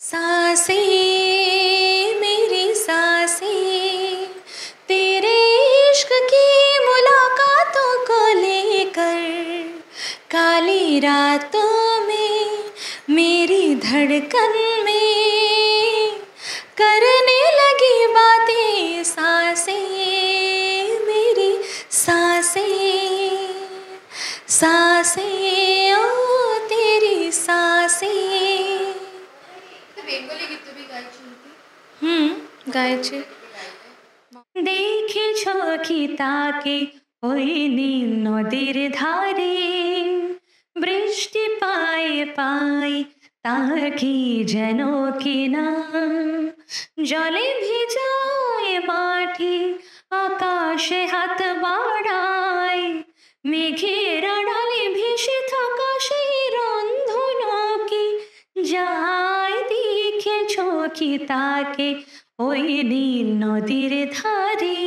सांसें मेरी सांसें तेरे इश्क की मुलाकातों को लेकर, काली रातों में मेरी धड़कन में करने लगी बातें। सांसें मेरी सांसें, सांसें ओ तेरी सांसें। বেঙ্গলি গীত भी গাইছেন কি? গাইছে। দেখেছ কি তাকে ওই নীল নদীর ধারে, বৃষ্টি পায়ে পায়ে তাকে যেন কিনা, জলে ভিজায় মাটি আকাশে হাত বাড়ায়, মেঘের আড়ালে ভেসে থাকা সেই রন্ধনকে যায়। দেখেছ কি তাকে ওই নীল নদীর ধারে।